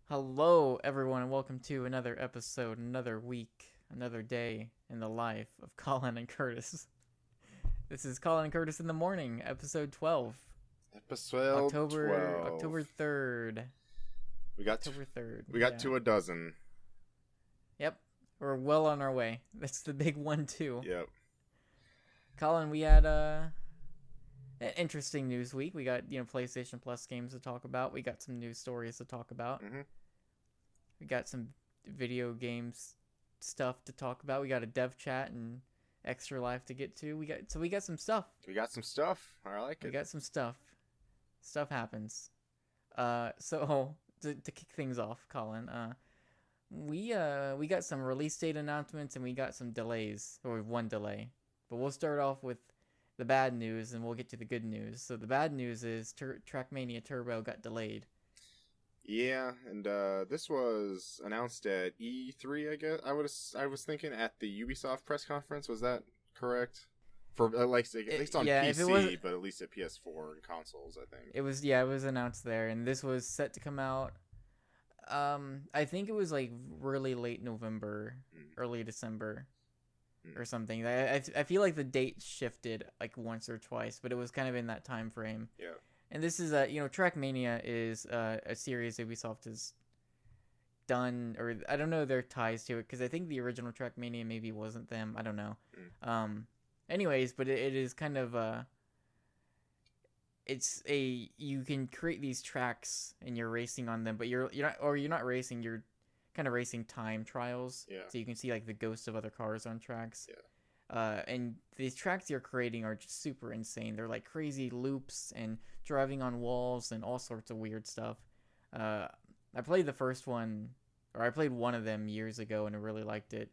Hello, everyone, and welcome to another episode, another week, another day in the life of Colin and Curtis. This is Colin and Curtis in the morning, episode 12, Episode October 12. 3rd. We got October 3rd. we got Yeah. to a dozen. Yep. We're well on our way. That's the big one too. Yep. Colin, we had an interesting news week. We got, PlayStation Plus games to talk about. We got some news stories to talk about. We got some video games stuff to talk about. We got a dev chat and extra life to get to. We got some stuff. We got some stuff. I like We it. got some stuff. Stuff happens. So to kick things off, Colin, we got some release date announcements and we got some delays, or one delay. But we'll start off with the bad news and we'll get to the good news. So the bad news is Trackmania Turbo got delayed. Yeah, and this was announced at E3. I guess I was thinking at the Ubisoft press conference. Was that correct? For like at least on PC, but at least at PS4 and consoles, I think it was announced there, and this was set to come out. I think it was like really late November, early December, or something. I feel like the date shifted like once or twice, but it was kind of in that time frame. Yeah. And this is Trackmania is a series Ubisoft has done, or I don't know their ties to it, because I think the original Trackmania maybe wasn't them. I don't know. Anyways, but it is kind of you can create these tracks and you're racing on them, but you're not racing. You're kind of racing time trials. Yeah. So you can see like the ghosts of other cars on tracks. Yeah. And these tracks you're creating are just super insane. They're like crazy loops and driving on walls and all sorts of weird stuff. I played the first one, or I played one of them years ago and I really liked it.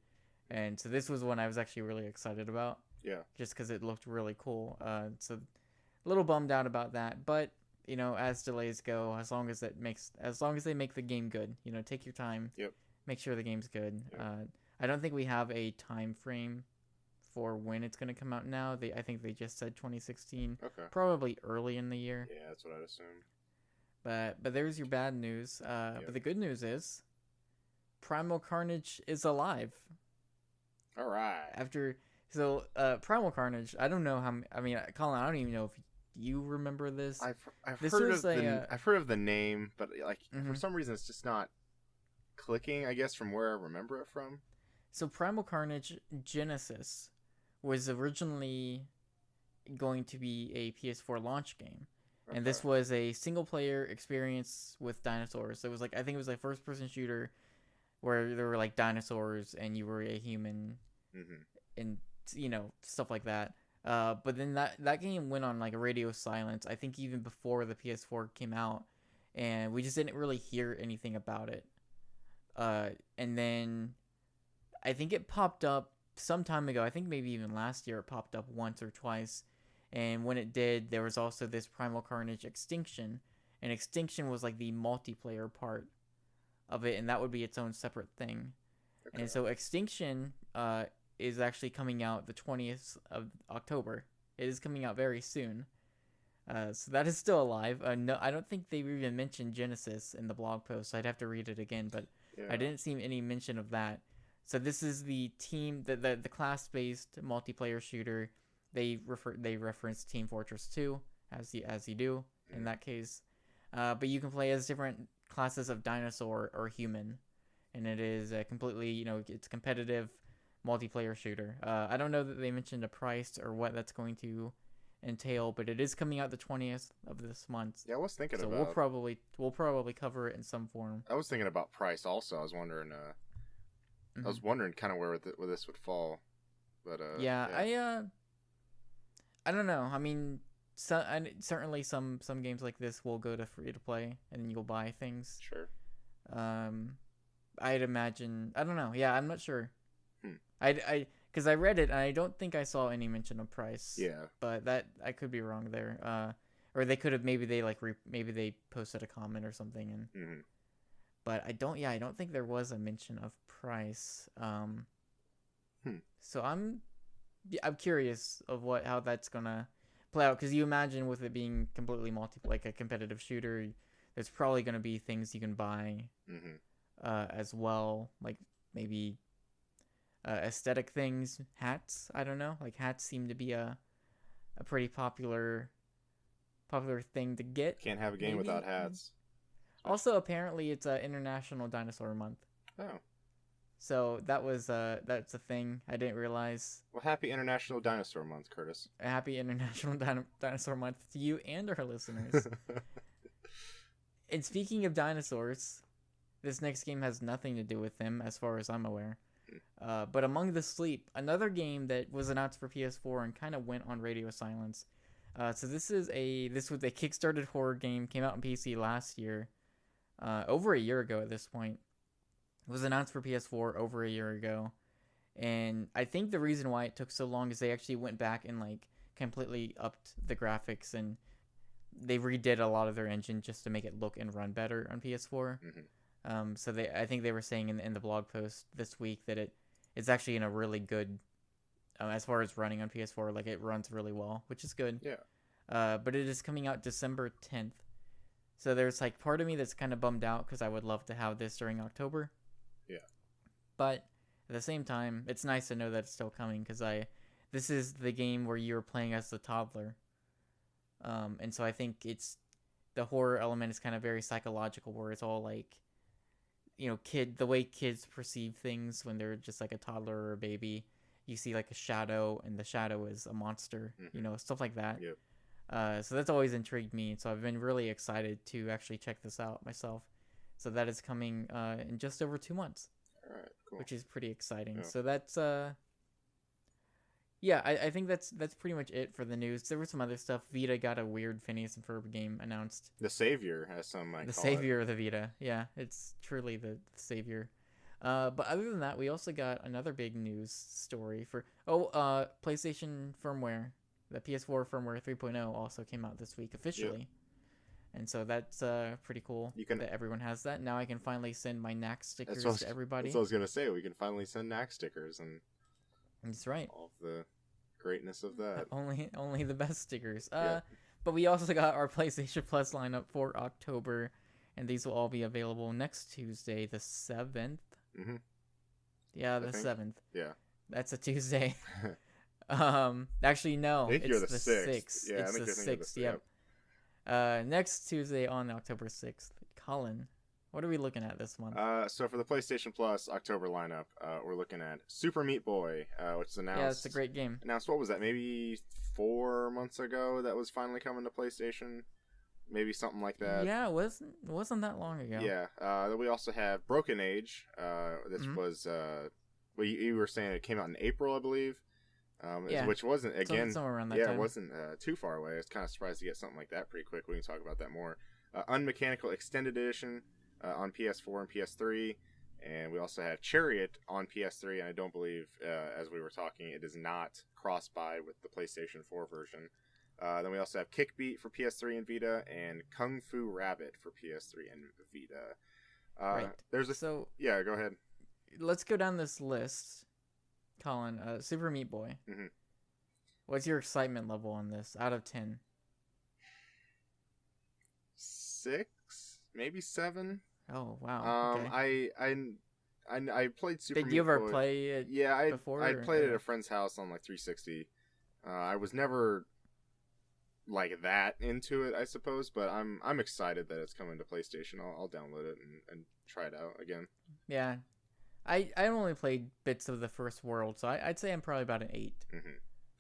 And so this was one I was actually really excited about. Yeah. Just because it looked really cool. So a little bummed out about that, but as delays go, as long as they make the game good, take your time. Yep. Make sure the game's good. Yep. I don't think we have a time frame for when it's going to come out now. I think they just said 2016. Okay. Probably early in the year. Yeah, that's what I'd assume. But there's your bad news. Yep. But the good news is Primal Carnage is alive. All right. Primal Carnage, I don't know Colin, I don't even know if you remember this. I've heard of the name, but like for some reason it's just not clicking, I guess, from where I remember it from. So Primal Carnage Genesis was originally going to be a PS4 launch game. Okay. And this was a single player experience with dinosaurs. So it was like, I think it was a first person shooter where there were like dinosaurs and you were a human and stuff like that. But then that game went on like a radio silence, I think even before the PS4 came out, and we just didn't really hear anything about it. And then I think it popped up some time ago. I think maybe even last year it popped up once or twice. And when it did, there was also this Primal Carnage Extinction. And Extinction was like the multiplayer part of it, and that would be its own separate thing. Okay. And so Extinction is actually coming out the 20th of October. It is coming out very soon. So that is still alive. No, I don't think they even mentioned Genesis in the blog post, so I'd have to read it again, but yeah. I didn't see any mention of that. So this is the team, the class-based multiplayer shooter. They reference Team Fortress 2 as you do in that case. But you can play as different classes of dinosaur or human, and it is a completely it's competitive multiplayer shooter. I don't know that they mentioned a price or what that's going to entail, but it is coming out the 20th of this month. Yeah, I was thinking about. So we'll probably cover it in some form. I was thinking about price also. I was wondering. I was wondering kind of where this would fall, but yeah. I don't know. I mean, certainly some games like this will go to free to play, and then you'll buy things. Sure. I'd imagine. I don't know. Yeah, I'm not sure. Because I read it and I don't think I saw any mention of price. Yeah. But that I could be wrong there. Or they could have maybe they posted a comment or something and. But I don't think there was a mention of price. So I'm curious of how that's gonna play out, because you imagine with it being completely like a competitive shooter, there's probably going to be things you can buy as well, like maybe aesthetic things, hats. I don't know. Like hats seem to be a pretty popular thing to get. Can't have a game without hats. Also, apparently, it's International Dinosaur Month. Oh. So that's a thing I didn't realize. Well, happy International Dinosaur Month, Curtis. Happy International Dinosaur Month to you and our listeners. And speaking of dinosaurs, this next game has nothing to do with them, as far as I'm aware. But Among the Sleep, another game that was announced for PS4 and kind of went on radio silence. So this was a kickstarted horror game, came out on PC last year, over a year ago at this point. It was announced for PS4 over a year ago, and I think the reason why it took so long is they actually went back and like completely upped the graphics, and they redid a lot of their engine just to make it look and run better on PS4. So I think they were saying in the blog post this week that it's actually in a really good, as far as running on PS4, like it runs really well, which is good. Yeah. But it is coming out December 10th. So there's like part of me that's kind of bummed out because I would love to have this during October. Yeah. But at the same time, it's nice to know that it's still coming because this is the game where you're playing as the toddler. And so I think the horror element is kind of very psychological, where it's all like, the way kids perceive things when they're just like a toddler or a baby. You see like a shadow, and the shadow is a monster, stuff like that. Yep. So that's always intrigued me. So I've been really excited to actually check this out myself. So that is coming in just over 2 months. All right, cool. Which is pretty exciting. Yeah. So that's I think that's pretty much it for the news. There was some other stuff. Vita got a weird Phineas and Ferb game announced. The savior, as some might the call savior of the Vita. Yeah, it's truly the savior. But other than that, we also got another big news story for PlayStation firmware. The PS4 firmware 3.0 also came out this week officially. Yep. And so that's pretty cool that everyone has that. Now I can finally send my Knack stickers to everybody. That's what I was going to say. We can finally send Knack stickers. And that's right. All of the greatness of that. Only the best stickers. Yeah. But we also got our PlayStation Plus lineup for October. And these will all be available next Tuesday, the 7th. Mm-hmm. Yeah, the 7th. Yeah. That's a Tuesday. Actually, no. I think you're the 6th. Yeah, it's the 6th. Yep. Next Tuesday on October 6th. Collin, what are we looking at this month? So for the PlayStation Plus October lineup, we're looking at Super Meat Boy, which is announced. Yeah, it's a great game. Announced, what was that? Maybe 4 months ago. That was finally coming to PlayStation. Maybe something like that. Yeah, it wasn't that long ago. Yeah. Then we also have Broken Age. This was you were saying it came out in April, I believe. Which wasn't, again, somewhere around that time. It wasn't too far away. I was kind of surprised to get something like that pretty quick. We can talk about that more. Unmechanical Extended Edition on PS4 and PS3, and we also have Chariot on PS3, and I don't believe, as we were talking, it is not cross-buy with the PlayStation 4 version. Then we also have Kickbeat for PS3 and Vita, and Kung Fu Rabbit for PS3 and Vita. Right. Yeah, go ahead. Let's go down this list. Collin, Super Meat Boy. Mm-hmm. What's your excitement level on this out of 10? 6, maybe 7. Oh wow! Okay. I played Super Meat Boy. Did you ever play it? Yeah, before, I played it at a friend's house on like 360. I was never like that into it, I suppose, but I'm excited that it's coming to PlayStation. I'll download it and try it out again. Yeah. I only played bits of the first world, so I'd say I'm probably about an 8. Mm-hmm.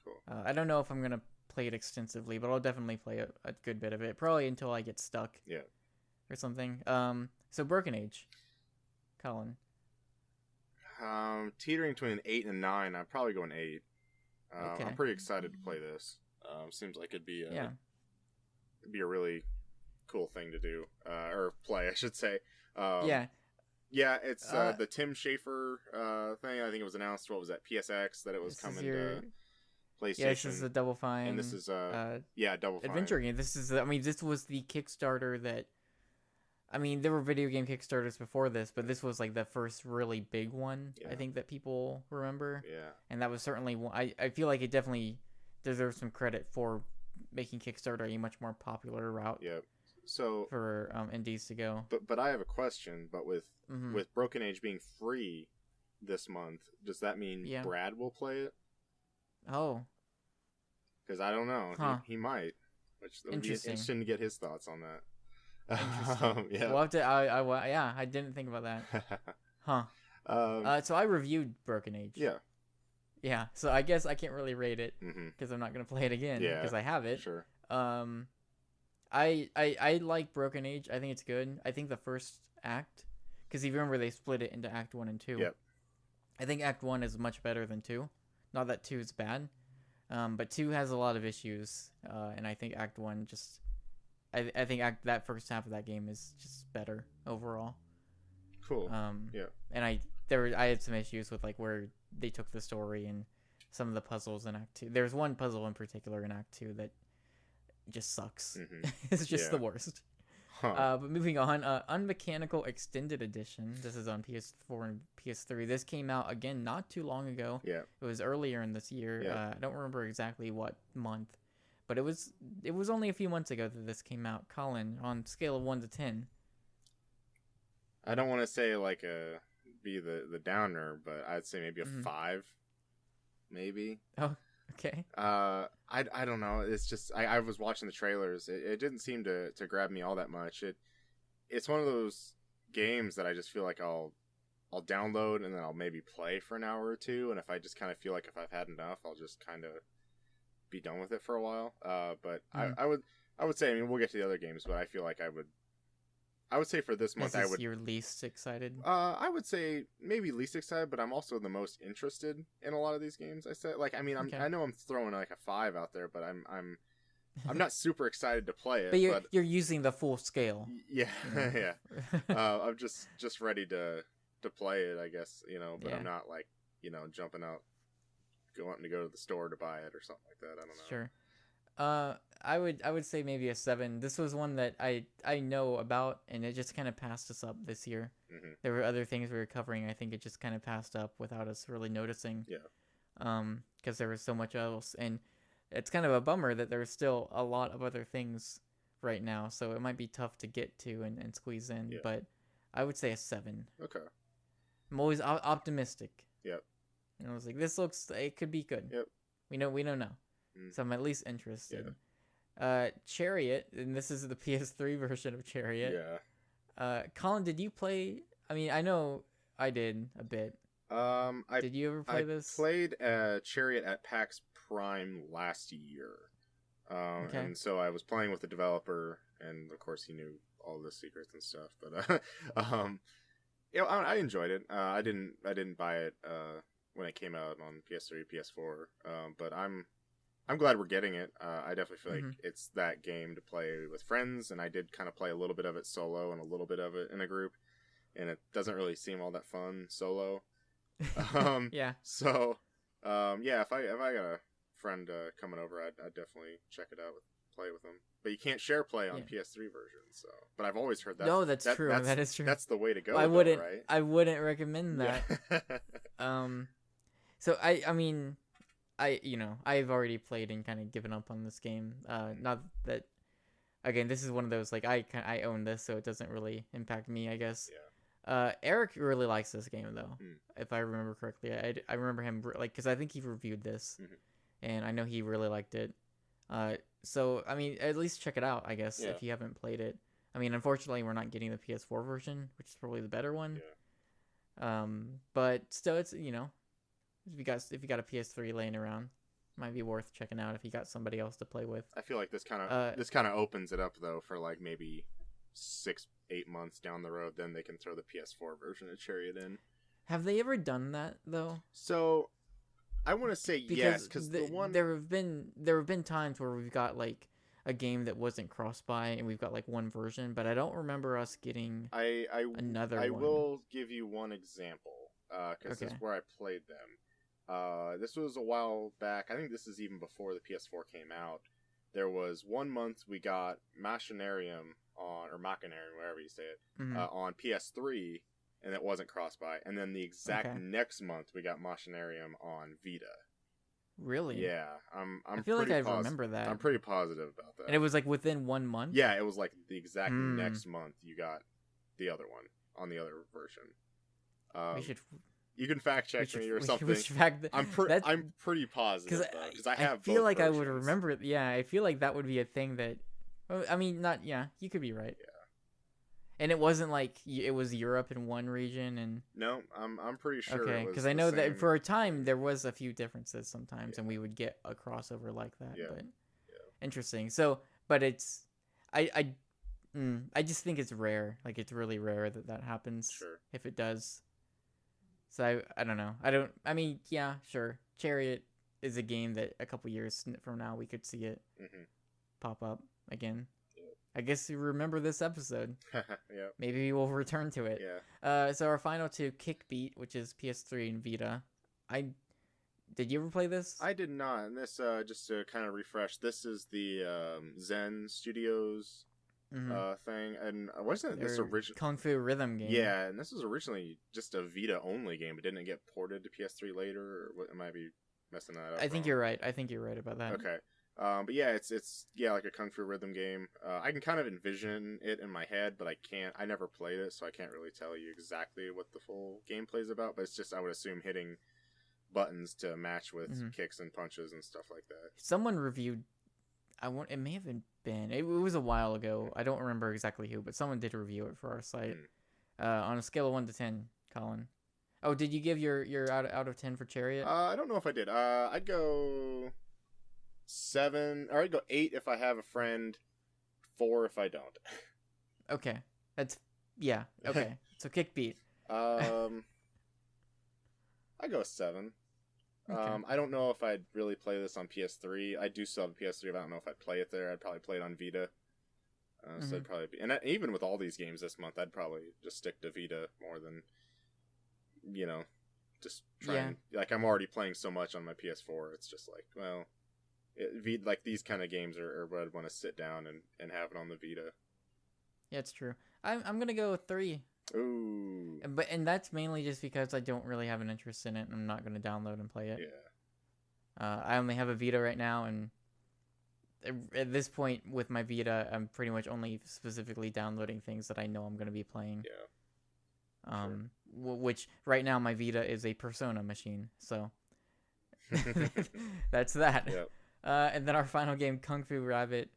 Cool. I don't know if I'm going to play it extensively, but I'll definitely play a good bit of it, probably until I get stuck. Yeah. Or something. So Broken Age. Collin. Teetering between an 8 and a 9. I'd probably go an 8. Okay. I'm pretty excited to play this. Seems like it'd be a really cool thing to do, or play, I should say. Yeah, it's the Tim Schafer thing. I think it was announced. What was that? PSX, that it was coming to PlayStation. Yeah, this is the Double Fine. And this is Double Fine adventure game. This was the Kickstarter that. I mean, there were video game Kickstarters before this, but this was like the first really big one. I think that people remember. Yeah. And that was certainly one. I feel like it definitely deserves some credit for making Kickstarter a much more popular route. Yep. for indies to go. But I have a question. But with Broken Age being free this month, does that mean Brad will play it? Oh, because I don't know. He might, which would be interesting to get his thoughts on that. Yeah. We'll have to. I didn't think about that. So I reviewed Broken Age. Yeah. Yeah. So I guess I can't really rate it because I'm not gonna play it again because I have it. Sure. I like Broken Age. I think it's good. I think the first act, because you remember they split it into Act 1 and 2. Yep. I think Act 1 is much better than 2. Not that 2 is bad, but 2 has a lot of issues, and I think Act 1 just... I think that first half of that game is just better overall. Cool. Yeah. And I had some issues with like where they took the story and some of the puzzles in Act 2. There's one puzzle in particular in Act 2 that just sucks. It's just the worst. But moving on, Unmechanical Extended Edition. This is on PS4 and PS3. This came out again not too long ago. Yeah. It was earlier in this year. Yeah. I don't remember exactly what month, but it was only a few months ago that this came out. Collin, on scale of 1 to 10. I don't want to say like be the downer, but I'd say maybe a 5, maybe. Oh, okay. I don't know. It's just I was watching the trailers. It didn't seem to grab me all that much. It's one of those games that I just feel like I'll download and then I'll maybe play for an hour or two, and if I just kind of feel like if I've had enough, I'll just kind of be done with it for a while. But I would say, I mean, we'll get to the other games, but I feel like I would say for this month, you're least excited? I would say maybe least excited, but I'm also the most interested in a lot of these games. I said, like, I mean, I know I'm throwing like a 5 out there, but I'm not super excited to play it. But you're using the full scale. Yeah, yeah. I'm just ready to play it, I guess, But I'm not like jumping out, wanting to go to the store to buy it or something like that. I don't know. Sure. I would say maybe a 7. This was one that I know about, and it just kind of passed us up this year. There were other things we were covering. I think it just kind of passed up without us really noticing. Yeah. Because there was so much else, and it's kind of a bummer that there's still a lot of other things right now. So it might be tough to get to and squeeze in. Yeah. But I would say a 7. Okay. I'm always optimistic. Yep. And I was like, it could be good. Yep. We know now. So I'm at least interested. Yeah. Chariot, and this is the PS3 version of Chariot. Yeah. Collin, did you play? I mean, I know I did a bit. Did you ever play this? I played Chariot at PAX Prime last year. And so I was playing with the developer, and of course he knew all the secrets and stuff. But I enjoyed it. I didn't buy it when it came out on PS3, PS4. But I'm glad we're getting it. I definitely feel like it's that game to play with friends, and I did kind of play a little bit of it solo and a little bit of it in a group, and it doesn't really seem all that fun solo. Yeah. So, if I got a friend coming over, I'd definitely check it out, play with them. But you can't share play on PS3 version. So, but I've always heard that. No, that's true. That is true. That's the way to go. I wouldn't. Right? I wouldn't recommend that. Yeah. So I mean, I've already played and kind of given up on this game. Not that, again, this is one of those, like, I own this, so it doesn't really impact me, I guess. Yeah. Eric really likes this game, though, if I remember correctly. I remember him, like, because I think he reviewed this, and I know he really liked it. So, I mean, at least check it out, I guess, if you haven't played it. I mean, unfortunately, we're not getting the PS4 version, which is probably the better one. Yeah. But still, it's, if you got a PS3 laying around, might be worth checking out if you got somebody else to play with. I feel like this kind of opens it up, though, for like maybe 6-8 months down the road. Then they can throw the PS4 version of Chariot in. Have they ever done that though? So I want to say yes, because there have been times where we've got like a game that wasn't cross-buy and we've got like one version, but I don't remember us getting another one. I will give you one example because this is where I played them. This was a while back. I think this is even before the PS4 came out. There was 1 month we got Machinarium or Machinarium, wherever you say it, on PS3, and it wasn't cross-buy. And then the exact next month we got Machinarium on Vita. Really? Yeah, I'm I feel like I remember that. I'm pretty positive about that. And it was like within 1 month? Yeah, it was like the exact next month you got the other one on the other version. We should. You can fact check me or something. I'm pretty positive because I have. I feel both like versions. I would remember it. Yeah, I feel like that would be a thing that. I mean, not. Yeah, you could be right. Yeah. And it wasn't like it was Europe in one region and. No, I'm pretty sure. Okay, because I know that for a time there was a few differences sometimes, and we would get a crossover like that. Yeah. But interesting. So, but it's, I just think it's rare. Like it's really rare that happens. Sure. If it does. So I don't know. I mean, yeah, sure. Chariot is a game that a couple years from now we could see it pop up again. Yeah. I guess you remember this episode. Yeah. Maybe we'll return to it. Yeah. So our final two, Kickbeat, which is PS3 and Vita. Did you ever play this? I did not. And this, just to kind of refresh, this is the Zen Studios thing, and wasn't this original Kung Fu rhythm game? Yeah, and this was originally just a Vita only game, but didn't it get ported to PS3 later? Or what, I might be messing that up. I think you're right. I think you're right about that. Okay, but yeah, it's like a Kung Fu rhythm game. I can kind of envision it in my head, but I can't. I never played it, so I can't really tell you exactly what the full gameplay is about. But it's just I would assume hitting buttons to match with kicks and punches and stuff like that. Someone reviewed. It may have been. It was a while ago. I don't remember exactly who, but someone did review it for our site. On a scale of 1 to 10, Collin. Oh, did you give your out of 10 for Chariot? I don't know if I did. I'd go 7, or I'd go 8 if I have a friend, 4 if I don't. Okay, that's okay. So Kickbeat. I go 7. Okay. I don't know if I'd really play this on PS3. I do still have a PS3, but I don't know if I'd play it there. I'd probably play it on Vita. So it'd probably be, and even with all these games this month, I'd probably just stick to Vita more than, just trying. Like I'm already playing so much on my PS4. It's just like, well, like these kind of games are what I'd want to sit down and have it on the Vita. Yeah, it's true. I'm gonna go with 3. Ooh. And that's mainly just because I don't really have an interest in it, and I'm not going to download and play it. Yeah. I only have a Vita right now, and at this point with my Vita, I'm pretty much only specifically downloading things that I know I'm going to be playing. Yeah. Which right now my Vita is a Persona machine, so that's that. Yep. And then our final game, Kung Fu Rabbit.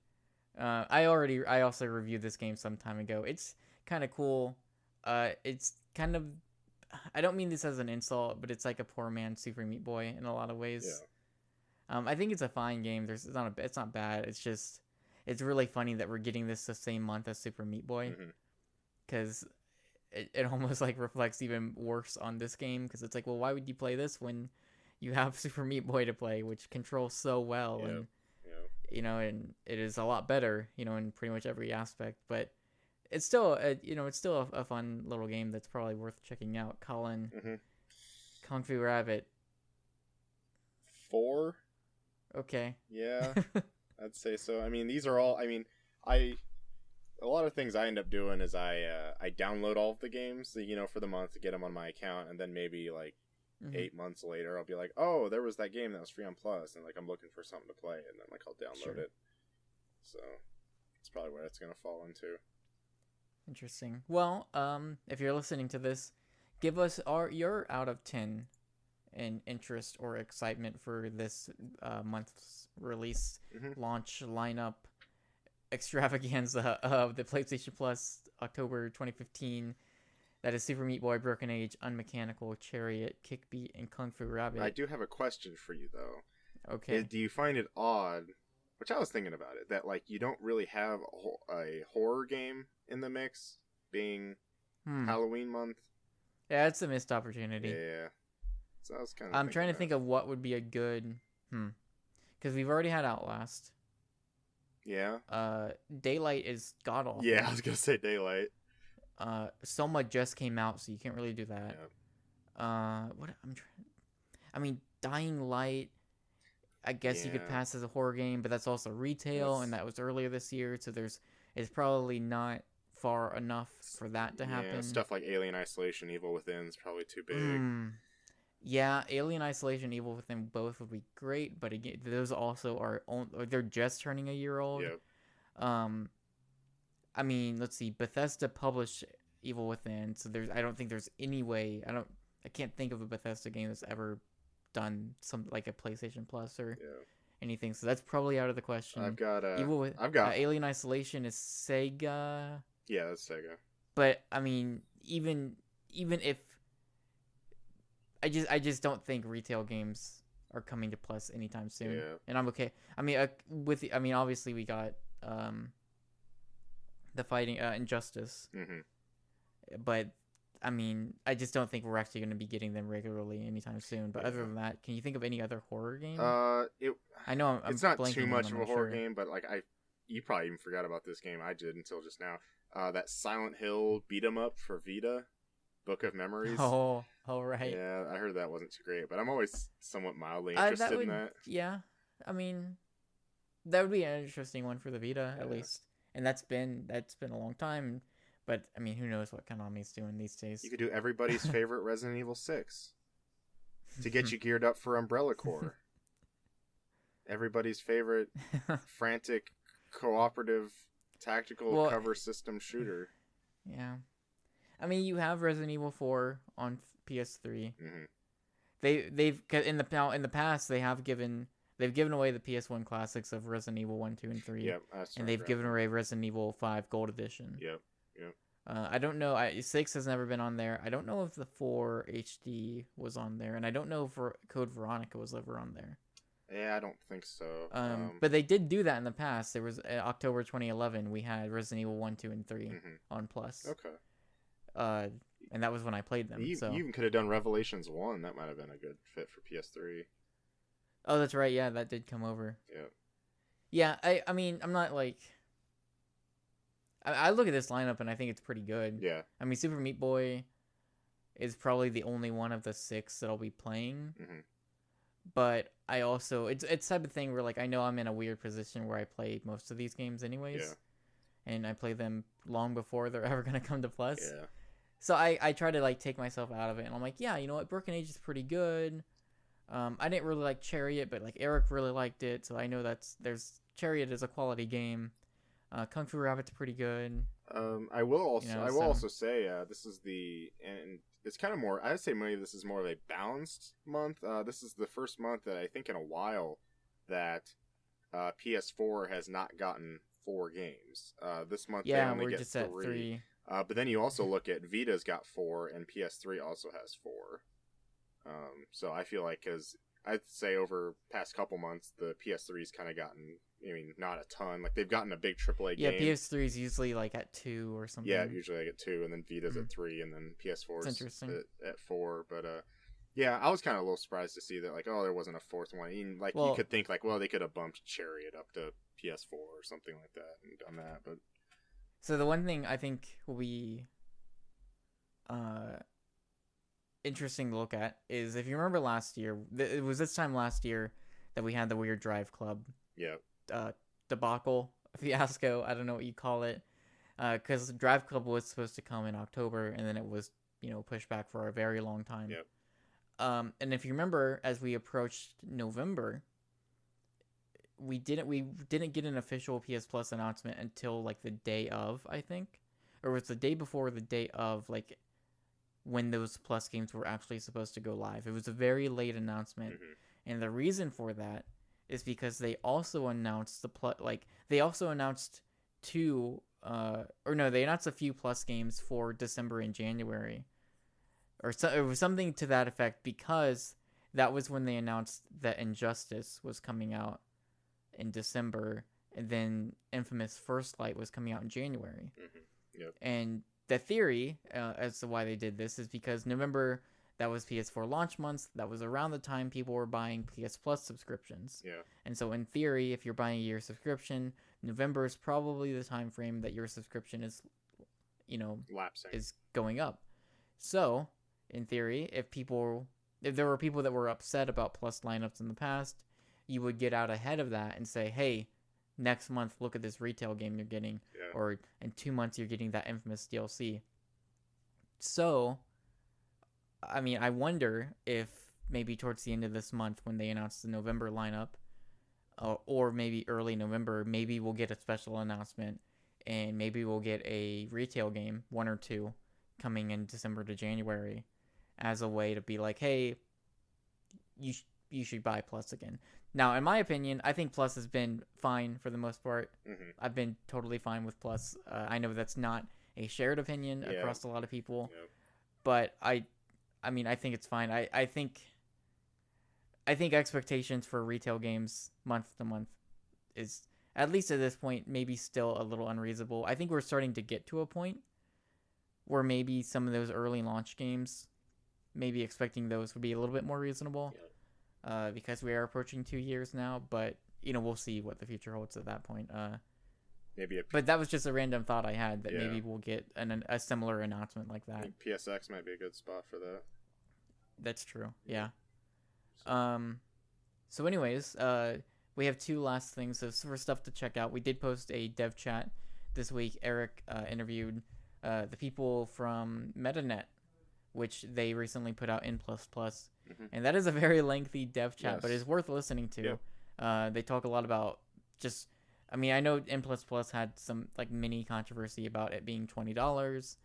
I also reviewed this game some time ago. It's kind of cool. It's kind of, I don't mean this as an insult, but it's like a poor man's Super Meat Boy in a lot of ways. Yeah. I think it's a fine game. It's not bad. It's just, it's really funny that we're getting this the same month as Super Meat Boy, because it almost like reflects even worse on this game. Because it's like, well, why would you play this when you have Super Meat Boy to play, which controls so well, and and it is a lot better, in pretty much every aspect, but. It's still, a fun little game that's probably worth checking out. Collin, Kung Fu Rabbit. 4. Okay. Yeah, I'd say so. I mean, these are all. I mean, a lot of things I end up doing is I download all of the games, for the month to get them on my account, and then maybe like 8 months later, I'll be like, oh, there was that game that was free on Plus, and like I'm looking for something to play, and then like I'll download it. So that's probably where it's gonna fall into. Interesting. Well, if you're listening to this, give us your out of 10 in interest or excitement for this month's release launch lineup extravaganza of the PlayStation Plus October 2015. That is Super Meat Boy, Broken Age, Unmechanical, Chariot, Kickbeat, and Kung Fu Rabbit. I do have a question for you though. Okay. Do you find it odd? Which I was thinking about it, that like you don't really have a horror game in the mix, being Halloween month. Yeah, it's a missed opportunity. Yeah, so I was kind of. I'm trying to think of what would be a good, because we've already had Outlast. Yeah. Daylight is god awful. Yeah, I was gonna say Daylight. Soma just came out, so you can't really do that. Yeah. I mean, Dying Light. I guess you could pass as a horror game, but that's also retail, and that was earlier this year, so it's probably not far enough for that to happen. Stuff like Alien Isolation, Evil Within is probably too big. Yeah, Alien Isolation, Evil Within both would be great, but again, those also are they're just turning a year old. Yep. I mean, let's see, Bethesda published Evil Within, so I don't think there's any way. I can't think of a Bethesda game that's ever done some like a PlayStation Plus or anything. So that's probably out of the question. I've got Alien Isolation is Sega. Yeah, that's Sega. But I mean, even if I just don't think retail games are coming to Plus anytime soon. Yeah. And I'm okay. I mean, obviously we got the fighting Injustice. Mm-hmm. But I mean, I just don't think we're actually going to be getting them regularly anytime soon. But other than that, can you think of any other horror game? I know it's not too much of a horror game, but like you probably even forgot about this game. I did until just now. That Silent Hill beat 'em up for Vita, Book of Memories. Oh, right. Yeah, I heard that wasn't too great, but I'm always somewhat mildly interested in that. Yeah, I mean, that would be an interesting one for the Vita at least, and that's been a long time. But I mean, who knows what Konami's doing these days? You could do everybody's favorite Resident Evil 6 to get you geared up for Umbrella Corps. Everybody's favorite frantic cooperative tactical cover system shooter. Yeah, I mean, you have Resident Evil 4 on PS3. Mm-hmm. They've in the past they've given away the PS1 classics of Resident Evil 1, 2, and 3. Yep, and they've given away Resident Evil 5 Gold Edition. Yep. I don't know. 6 has never been on there. I don't know if the 4 HD was on there, and I don't know if Code Veronica was ever on there. Yeah, I don't think so. But they did do that in the past. There was October 2011. We had Resident Evil 1, 2, and 3 on Plus. Okay. And that was when I played them. You even could have done Revelations 1. That might have been a good fit for PS3. Oh, that's right. Yeah, that did come over. Yeah. Yeah, I mean, I'm not like... I look at this lineup and I think it's pretty good. Yeah. I mean, Super Meat Boy is probably the only one of the 6 that I'll be playing. Mm-hmm. But I also... It's the type of thing where, like, I know I'm in a weird position where I play most of these games anyways. Yeah. And I play them long before they're ever going to come to Plus. Yeah. So I try to, like, take myself out of it. And I'm like, yeah, you know what? Broken Age is pretty good. I didn't really like Chariot, but, like, Eric really liked it. So I know Chariot is a quality game. Kung Fu Rabbit's pretty good. I will also say this is and it's kind of more. I'd say maybe this is more of a balanced month. This is the first month that I think in a while that PS4 has not gotten 4 games. This month they only get just 3. At 3. But then you also look at Vita's got 4 and PS3 also has 4. So I feel like because I'd say over past couple months the PS3's kind of gotten. I mean, not a ton. Like, they've gotten a big AAA game. Yeah, PS3 is usually, like, at 2 or something. Yeah, usually I get 2, and then Vita's at 3, and then PS4's at 4. But, yeah, I was kind of a little surprised to see that, like, there wasn't a 4th one. Even, like, you could think, like, they could have bumped Chariot up to PS4 or something like that and done that. But so the one thing I think will be interesting to look at is, if you remember last year, it was this time last year that we had the Weird Drive Club. Yeah. Debacle, fiasco, I don't know what you call it, because Drive Club was supposed to come in October, and then it was pushed back for a very long time. Yep. And if you remember, as we approached November, we didn't get an official PS Plus announcement until like the day of, I think, or it was the day before the day of, like when those Plus games were actually supposed to go live. It was a very late announcement, and the reason for that is because they also announced they announced they announced a few Plus games for December and January, it was something to that effect, because that was when they announced that Injustice was coming out in December, and then Infamous First Light was coming out in January. Yep. And the theory as to why they did this is because November, that was PS4 launch months. That was around the time people were buying PS Plus subscriptions. Yeah. And so in theory, if you're buying a year subscription, November is probably the time frame that your subscription is, lapsing, is going up. So in theory, if there were people that were upset about Plus lineups in the past, you would get out ahead of that and say, hey, next month, look at this retail game you're getting. Yeah. Or in 2 months, you're getting that Infamous DLC. So I mean, I wonder if maybe towards the end of this month when they announce the November lineup, or maybe early November, maybe we'll get a special announcement, and maybe we'll get a retail game, 1 or 2, coming in December to January, as a way to be like, hey, you should buy Plus again. Now, in my opinion, I think Plus has been fine for the most part. Mm-hmm. I've been totally fine with Plus. I know that's not a shared opinion across a lot of people, but I mean, I think it's fine. I think expectations for retail games month to month is, at least at this point, maybe still a little unreasonable. I think we're starting to get to a point where maybe some of those early launch games, maybe expecting those would be a little bit more reasonable. Because we are approaching 2 years now, but we'll see what the future holds at that point. But that was just a random thought I had that maybe we'll get a similar announcement like that. I think PSX might be a good spot for that. That's true. Yeah. So anyways, we have 2 last things for stuff to check out. We did post a dev chat this week. Eric interviewed the people from MetaNet, which they recently put out in ++. And that is a very lengthy dev chat, but it's worth listening to. They talk a lot about I know N++ had some like mini controversy about it being $20.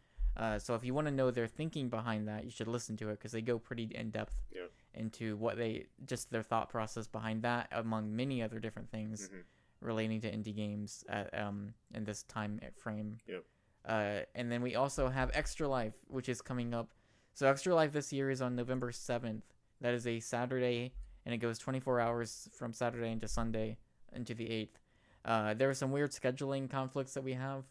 So if you want to know their thinking behind that, you should listen to it, because they go pretty in depth into what their thought process behind that, among many other different things relating to indie games in this time frame. And then we also have Extra Life, which is coming up. So Extra Life this year is on November 7th. That is a Saturday, and it goes 24 hours from Saturday into Sunday into the 8th. There are some weird scheduling conflicts that we have.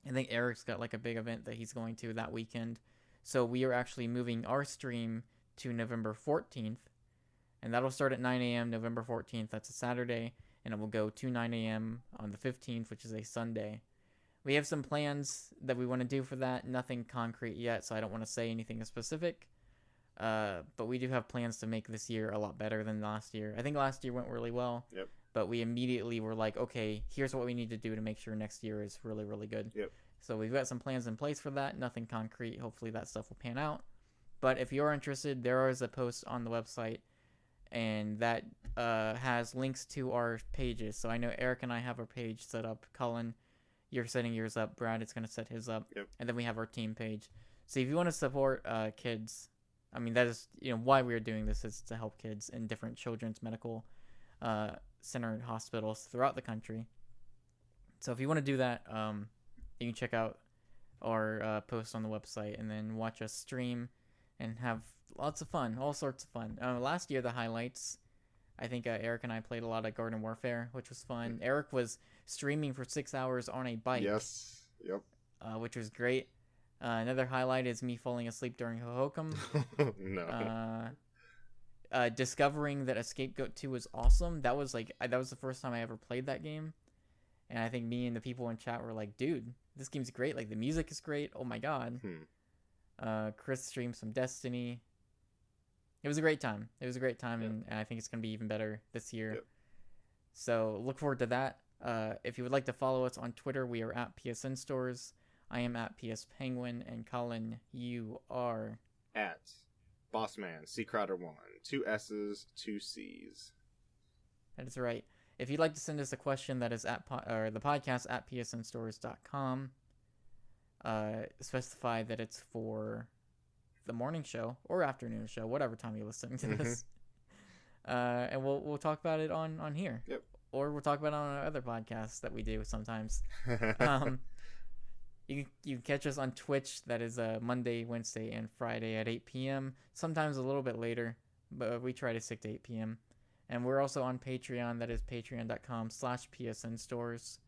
I think Eric's got like a big event that he's going to that weekend. So we are actually moving our stream to November 14th, and that'll start at 9 a.m. November 14th. That's a Saturday, and it will go to 9 a.m. on the 15th, which is a Sunday. We have some plans that we want to do for that. Nothing concrete yet, so I don't want to say anything specific. But we do have plans to make this year a lot better than last year. I think last year went really well. But we immediately were like, okay, here's what we need to do to make sure next year is really, really good. So we've got some plans in place for that. Nothing concrete. Hopefully that stuff will pan out. But if you're interested, there is a post on the website, and that has links to our pages. So I know Eric and I have our page set up. Collin, you're setting yours up. Brad is going to set his up. And then we have our team page. So if you want to support kids, I mean, that is why we are doing this, is to help kids in different children's medical center hospitals throughout the country. So if you want to do that, you can check out our post on the website, and then watch us stream and have lots of fun, all sorts of fun. Last year, the highlights, I think Eric and I played a lot of Garden Warfare, which was fun. Eric was streaming for 6 hours on a bike. Which was great. Another highlight is me falling asleep during Hohokam. Discovering that Escape Goat 2 was awesome. That was the first time I ever played that game. And I think me and the people in chat were like, dude, this game's great. Like, the music is great. Oh my god. Chris streamed some Destiny. It was a great time. And I think it's going to be even better this year. So look forward to that. If you would like to follow us on Twitter, we are at PSNstores. I am at PS Penguin, and Collin, you are at Bossman C Crowder 1, 2 S's, 2 C's. That is right. If you'd like to send us a question, that is at the podcast at PSNstores.com. Specify that it's for the morning show or afternoon show, whatever time you're listening to this. And we'll talk about it on here. Or we'll talk about it on our other podcasts that we do sometimes. You can catch us on Twitch. That is Monday, Wednesday, and Friday at 8 p.m. Sometimes a little bit later, but we try to stick to 8 p.m. And we're also on Patreon. That is patreon.com/PSNstores.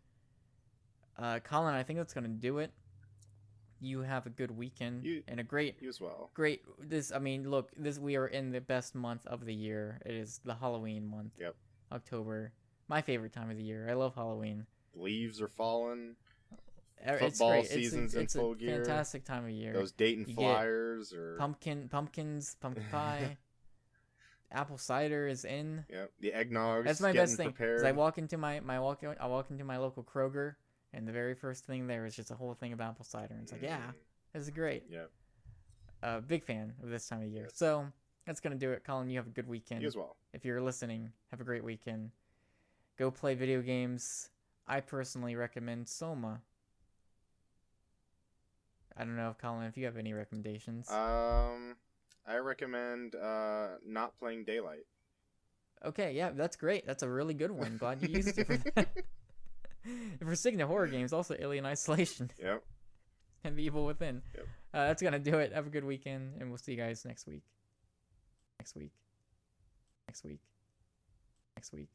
Collin, I think that's going to do it. You have a good weekend and a great... You as well. Great... we are in the best month of the year. It is the Halloween month. October. My favorite time of the year. I love Halloween. Leaves are falling. Football season's in full gear. It's a fantastic time of year. Those Dayton Flyers or pumpkins, pumpkin pie, apple cider is in. The eggnog. That's my best thing. Because I walk into my local Kroger, and the very first thing there is just a whole thing of apple cider, and it's like, this is great. Big fan of this time of year. So That's going to do it. Collin, you have a good weekend. You as well. If you're listening, have a great weekend. Go play video games. I personally recommend Soma. I don't know, Collin, if you have any recommendations. I recommend not playing Daylight. Okay, yeah, that's great. That's a really good one. Glad you used it for that. For sticking to horror games, also Alien Isolation. Yep. And The Evil Within. Yep. That's going to do it. Have a good weekend, and we'll see you guys next week. Next week.